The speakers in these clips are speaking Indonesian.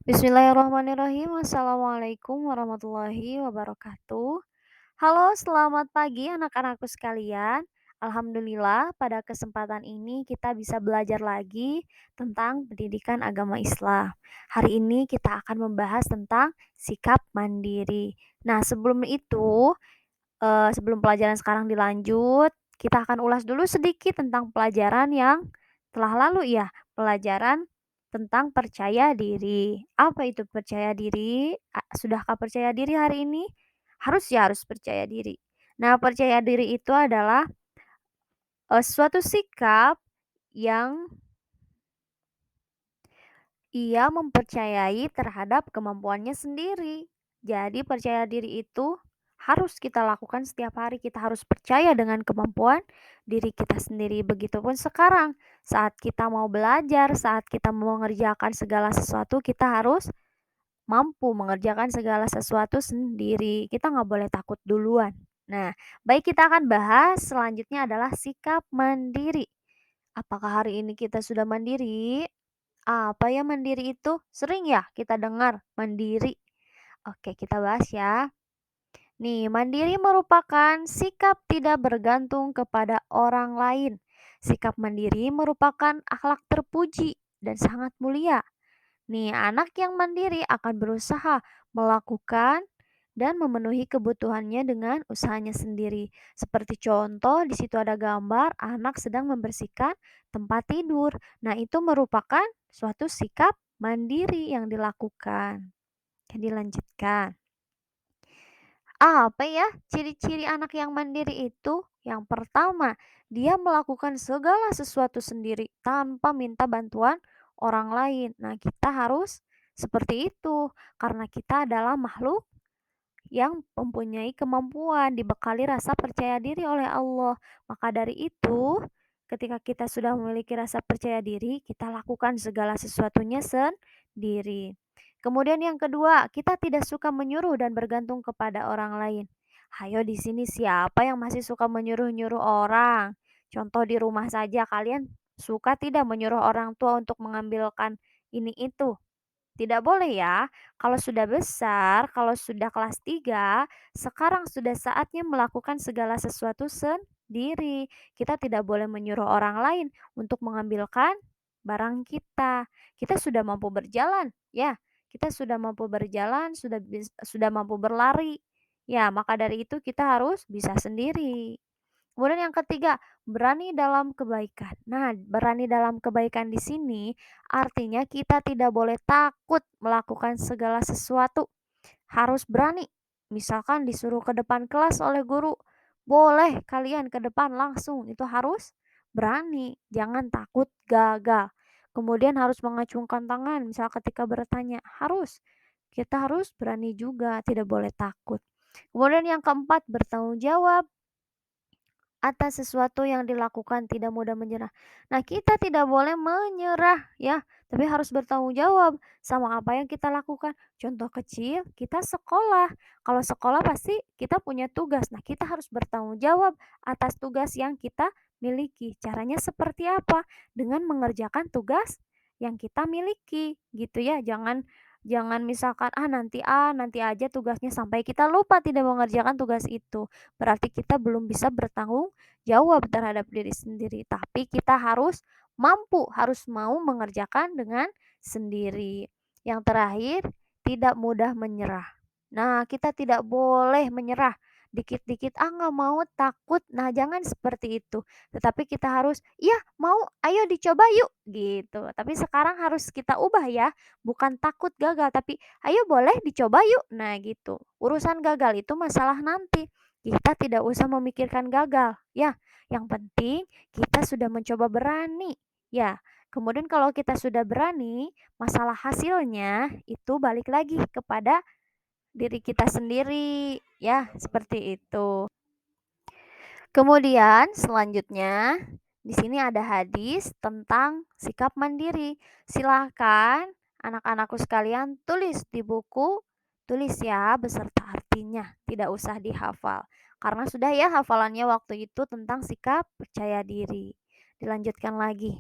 Bismillahirrahmanirrahim. Assalamualaikum warahmatullahi wabarakatuh. Halo, selamat pagi anak-anakku sekalian. Alhamdulillah, pada kesempatan ini kita bisa belajar lagi tentang pendidikan agama Islam. Hari ini kita akan membahas tentang sikap mandiri. Nah, sebelum itu, sebelum pelajaran sekarang dilanjut, kita akan ulas dulu sedikit tentang pelajaran yang telah lalu ya, pelajaran tentang percaya diri. Apa itu percaya diri? Sudahkah percaya diri hari ini? Harus ya, harus percaya diri. Nah, percaya diri itu adalah, suatu sikap yang ia mempercayai terhadap kemampuannya sendiri. Jadi percaya diri itu harus kita lakukan setiap hari, kita harus percaya dengan kemampuan diri kita sendiri. Begitupun sekarang, saat kita mau belajar, saat kita mau mengerjakan segala sesuatu, kita harus mampu mengerjakan segala sesuatu sendiri. Kita nggak boleh takut duluan. Nah, baik kita akan bahas selanjutnya adalah sikap mandiri. Apakah hari ini kita sudah mandiri? Apa ya mandiri itu? Sering ya kita dengar mandiri. Oke, kita bahas ya. Nih, mandiri merupakan sikap tidak bergantung kepada orang lain. Sikap mandiri merupakan akhlak terpuji dan sangat mulia. Nih, anak yang mandiri akan berusaha melakukan dan memenuhi kebutuhannya dengan usahanya sendiri. Seperti contoh, di situ ada gambar anak sedang membersihkan tempat tidur. Nah, itu merupakan suatu sikap mandiri yang dilakukan. Jadi lanjutkan. Apa ya ciri-ciri anak yang mandiri itu? Yang pertama, dia melakukan segala sesuatu sendiri tanpa minta bantuan orang lain. Nah, kita harus seperti itu karena kita adalah makhluk yang mempunyai kemampuan, dibekali rasa percaya diri oleh Allah. Maka dari itu, ketika kita sudah memiliki rasa percaya diri, kita lakukan segala sesuatunya sendiri. Kemudian yang kedua, kita tidak suka menyuruh dan bergantung kepada orang lain. Hayo di sini siapa yang masih suka menyuruh-nyuruh orang? Contoh di rumah saja kalian suka tidak menyuruh orang tua untuk mengambilkan ini itu? Tidak boleh ya. Kalau sudah besar, kalau sudah kelas 3, sekarang sudah saatnya melakukan segala sesuatu sendiri. Kita tidak boleh menyuruh orang lain untuk mengambilkan barang kita. Kita sudah mampu berjalan, ya. Kita sudah mampu berjalan, sudah mampu berlari. Ya, maka dari itu kita harus bisa sendiri. Kemudian yang ketiga, berani dalam kebaikan. Nah, berani dalam kebaikan di sini artinya kita tidak boleh takut melakukan segala sesuatu. Harus berani. Misalkan disuruh ke depan kelas oleh guru, boleh kalian ke depan langsung. Itu harus berani. Jangan takut gagal. Kemudian harus mengacungkan tangan. Misal ketika bertanya, harus. Kita harus berani juga, tidak boleh takut. Kemudian yang keempat, bertanggung jawab atas sesuatu yang dilakukan, tidak mudah menyerah. Nah, kita tidak boleh menyerah ya, tapi harus bertanggung jawab sama apa yang kita lakukan. Contoh kecil, kita sekolah. Kalau sekolah pasti kita punya tugas. Nah, kita harus bertanggung jawab atas tugas yang kita miliki. Caranya seperti apa? Dengan mengerjakan tugas yang kita miliki, gitu ya. Jangan jangan misalkan nanti aja tugasnya sampai kita lupa tidak mengerjakan tugas itu. Berarti kita belum bisa bertanggung jawab terhadap diri sendiri, tapi kita harus mampu, harus mau mengerjakan dengan sendiri. Yang terakhir, tidak mudah menyerah. Nah, kita tidak boleh menyerah. Dikit-dikit, nggak mau, takut. Nah, jangan seperti itu. Tetapi kita harus, iya mau, ayo dicoba yuk, gitu. Tapi sekarang harus kita ubah ya, bukan takut gagal, tapi ayo boleh dicoba yuk. Nah, gitu. Urusan gagal itu masalah nanti. Kita tidak usah memikirkan gagal, ya. Yang penting kita sudah mencoba berani, ya. Kemudian kalau kita sudah berani, masalah hasilnya itu balik lagi kepada diri kita sendiri, ya, seperti itu. Kemudian selanjutnya di sini ada hadis tentang sikap mandiri. Silahkan anak-anakku sekalian tulis di buku, tulis ya beserta artinya, tidak usah dihafal. Karena sudah ya hafalannya waktu itu tentang sikap percaya diri. Dilanjutkan lagi.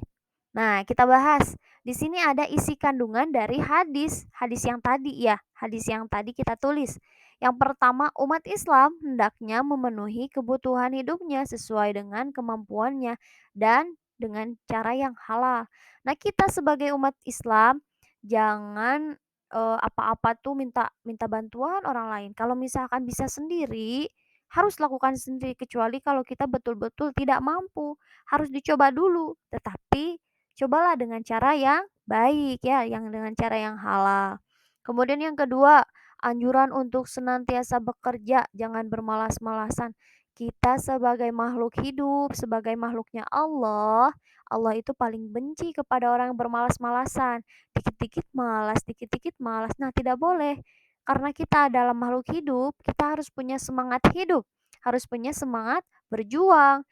Nah, kita bahas. Di sini ada isi kandungan dari hadis yang tadi ya, hadis yang tadi kita tulis. Yang pertama, umat Islam hendaknya memenuhi kebutuhan hidupnya sesuai dengan kemampuannya dan dengan cara yang halal. Nah, kita sebagai umat Islam jangan apa-apa tuh minta minta bantuan orang lain. Kalau misalkan bisa sendiri, harus lakukan sendiri kecuali kalau kita betul-betul tidak mampu, harus dicoba dulu. Tetapi cobalah dengan cara yang baik ya, yang dengan cara yang halal. Kemudian yang kedua, anjuran untuk senantiasa bekerja, jangan bermalas-malasan. Kita sebagai makhluk hidup, sebagai makhluknya Allah, Allah itu paling benci kepada orang yang bermalas-malasan. Dikit-dikit malas, dikit-dikit malas. Nah, tidak boleh. Karena kita adalah makhluk hidup, kita harus punya semangat hidup, harus punya semangat berjuang.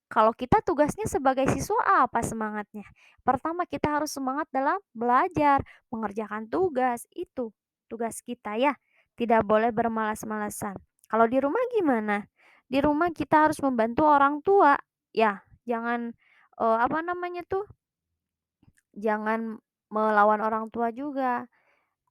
Kalau kita tugasnya sebagai siswa apa semangatnya? Pertama kita harus semangat dalam belajar, mengerjakan tugas, itu tugas kita ya. Tidak boleh bermalas-malasan. Kalau di rumah gimana? Di rumah kita harus membantu orang tua. Ya, jangan apa namanya tuh? Jangan melawan orang tua juga.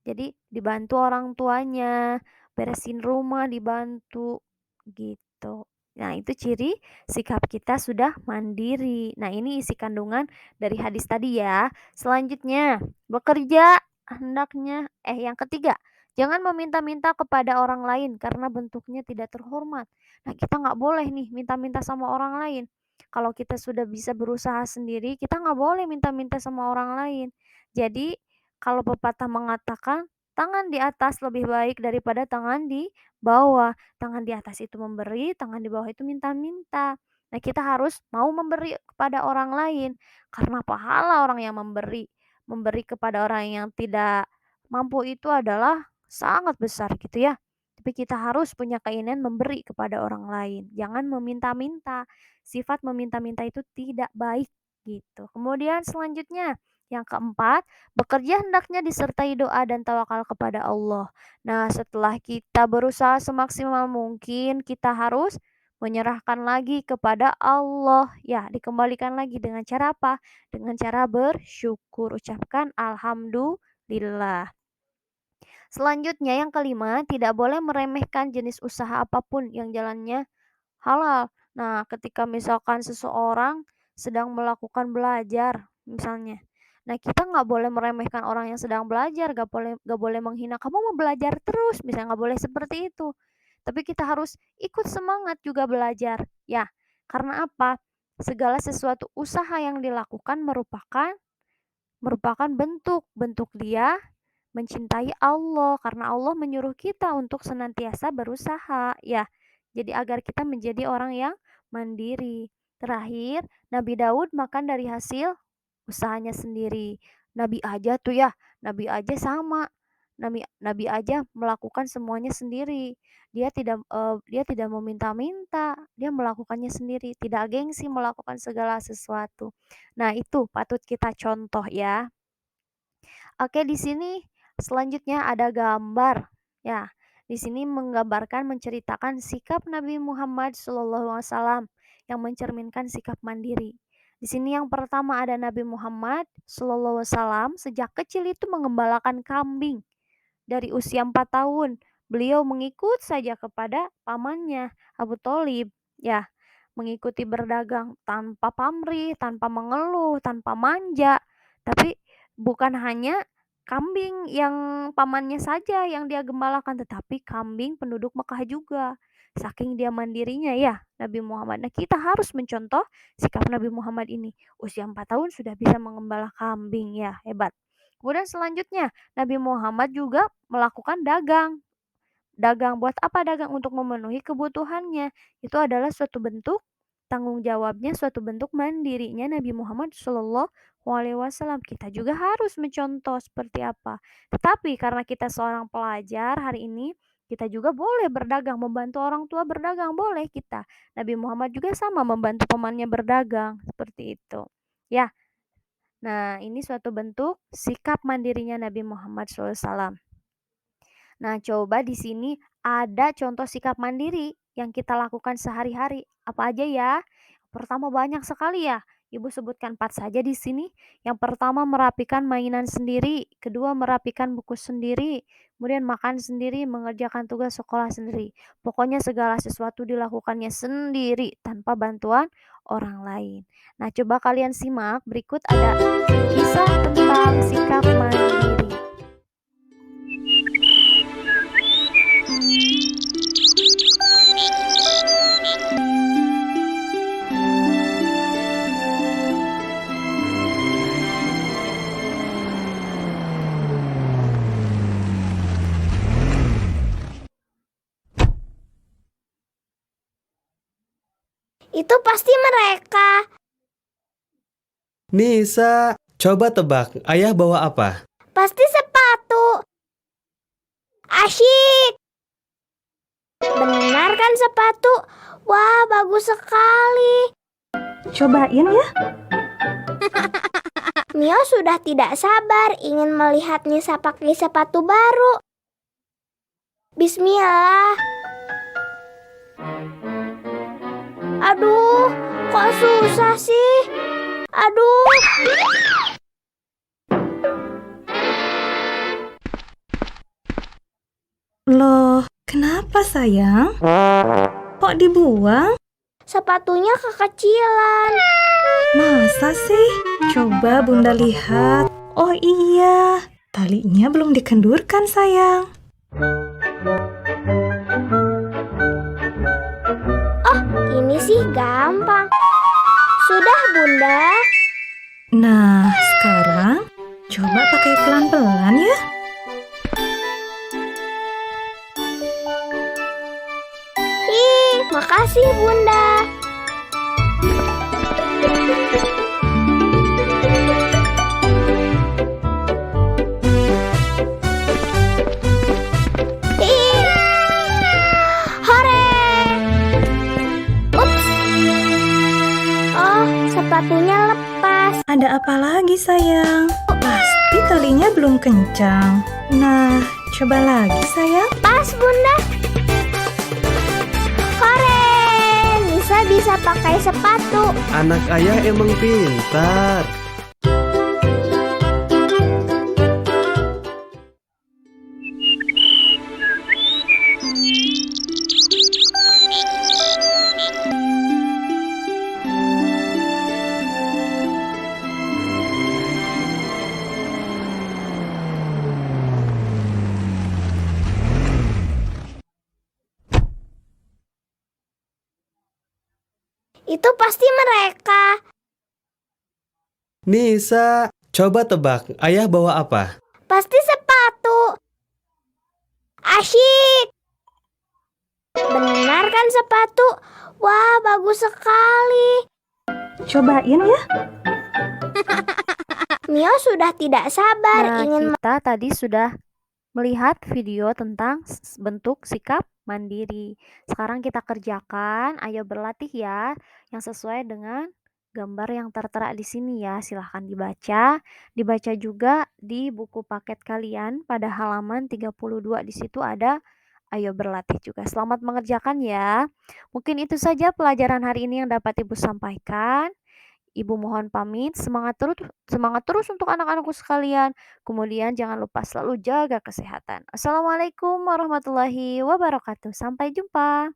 Jadi dibantu orang tuanya, beresin rumah dibantu gitu. Nah, itu ciri sikap kita sudah mandiri. Nah, ini isi kandungan dari hadis tadi ya. Selanjutnya, bekerja hendaknya yang ketiga, jangan meminta-minta kepada orang lain karena bentuknya tidak terhormat. Nah, kita nggak boleh nih minta-minta sama orang lain. Kalau kita sudah bisa berusaha sendiri, kita nggak boleh minta-minta sama orang lain. Jadi, kalau pepatah mengatakan, tangan di atas lebih baik daripada tangan di bawah. Tangan di atas itu memberi, tangan di bawah itu minta-minta. Nah, kita harus mau memberi kepada orang lain karena pahala orang yang memberi. Memberi kepada orang yang tidak mampu itu adalah sangat besar gitu ya. Tapi kita harus punya keinginan memberi kepada orang lain. Jangan meminta-minta. Sifat meminta-minta itu tidak baik gitu. Kemudian selanjutnya, yang keempat, bekerja hendaknya disertai doa dan tawakal kepada Allah. Nah, setelah kita berusaha semaksimal mungkin, kita harus menyerahkan lagi kepada Allah. Ya, dikembalikan lagi dengan cara apa? Dengan cara bersyukur. Ucapkan alhamdulillah. Selanjutnya yang kelima, tidak boleh meremehkan jenis usaha apapun yang jalannya halal. Nah, ketika misalkan seseorang sedang melakukan belajar, misalnya. Nah, kita nggak boleh meremehkan orang yang sedang belajar, nggak boleh menghina, kamu mau belajar terus, misalnya nggak boleh seperti itu. Tapi kita harus ikut semangat juga belajar. Ya, karena apa? Segala sesuatu usaha yang dilakukan merupakan bentuk dia mencintai Allah karena Allah menyuruh kita untuk senantiasa berusaha ya. Jadi agar kita menjadi orang yang mandiri. Terakhir, Nabi Daud makan dari hasil usahanya sendiri. Nabi aja tuh ya, Nabi aja sama. Nabi Nabi aja melakukan semuanya sendiri. Dia tidak meminta-minta, dia melakukannya sendiri, tidak gengsi melakukan segala sesuatu. Nah, itu patut kita contoh ya. Oke, di sini selanjutnya ada gambar. Ya, di sini menggambarkan menceritakan sikap Nabi Muhammad SAW yang mencerminkan sikap mandiri. Di sini yang pertama ada Nabi Muhammad SAW sejak kecil itu mengembalakan kambing dari usia 4 tahun. Beliau mengikut saja kepada pamannya Abu Thalib. Ya, mengikuti berdagang tanpa pamrih, tanpa mengeluh, tanpa manja. Tapi bukan hanya kambing yang pamannya saja yang dia gembalakan, tetapi kambing penduduk Mekah juga. Saking dia mandirinya ya Nabi Muhammad. Nah, kita harus mencontoh sikap Nabi Muhammad ini. Usia 4 tahun sudah bisa mengembala kambing ya, hebat. Kemudian selanjutnya, Nabi Muhammad juga melakukan dagang. Dagang buat apa dagang? Untuk memenuhi kebutuhannya. Itu adalah suatu bentuk tanggung jawabnya, suatu bentuk mandirinya Nabi Muhammad SAW. Kita juga harus mencontoh seperti apa. Tetapi karena kita seorang pelajar hari ini, kita juga boleh berdagang, membantu orang tua berdagang, boleh kita. Nabi Muhammad juga sama membantu pamannya berdagang, seperti itu. Ya, nah ini suatu bentuk sikap mandirinya Nabi Muhammad SAW. Nah, coba di sini ada contoh sikap mandiri yang kita lakukan sehari-hari. Apa aja ya? Pertama banyak sekali ya. Ibu sebutkan 4 saja di sini. Yang pertama merapikan mainan sendiri, kedua merapikan buku sendiri, kemudian makan sendiri, mengerjakan tugas sekolah sendiri. Pokoknya segala sesuatu dilakukannya sendiri tanpa bantuan orang lain. Nah, coba kalian simak, berikut ada kisah tentang sikap mandiri. Itu pasti mereka. Nisa, coba tebak, ayah bawa apa? Pasti sepatu. Asyik. Benar kan sepatu? Wah, bagus sekali. Cobain ya. Mio sudah tidak sabar ingin melihat Nisa pakai sepatu baru. Bismillah. Aduh, kok susah sih? Aduh. Loh, kenapa sayang? Kok dibuang? Sepatunya kekecilan. Masa sih? Coba Bunda lihat. Oh iya, talinya belum dikendurkan sayang. Oh, ini sih gampang. Sudah, Bunda. Nah, sekarang coba pakai pelan-pelan ya. Makasih, Bunda. Hore! Ups. Oh, sepatunya lepas. Ada apa lagi sayang? Pasti talinya belum kencang. Nah, coba lagi sayang. Pas, Bunda. Nisa bisa pakai sepatu. Anak ayah emang pintar. Itu pasti mereka. Nisa, coba tebak, ayah bawa apa? Pasti sepatu. Asyik. Benar kan sepatu? Wah, bagus sekali. Cobain ya. Mio sudah tidak sabar Nah, ingin kita tadi sudah melihat video tentang bentuk sikap mandiri. Sekarang kita kerjakan, ayo berlatih ya, yang sesuai dengan gambar yang tertera di sini ya. Silahkan dibaca. Dibaca juga di buku paket kalian pada halaman 32. Di situ ada ayo berlatih juga. Selamat mengerjakan ya. Mungkin itu saja pelajaran hari ini yang dapat Ibu sampaikan. Ibu mohon pamit, semangat terus untuk anak-anakku sekalian. Kemudian jangan lupa selalu jaga kesehatan. Assalamualaikum warahmatullahi wabarakatuh. Sampai jumpa.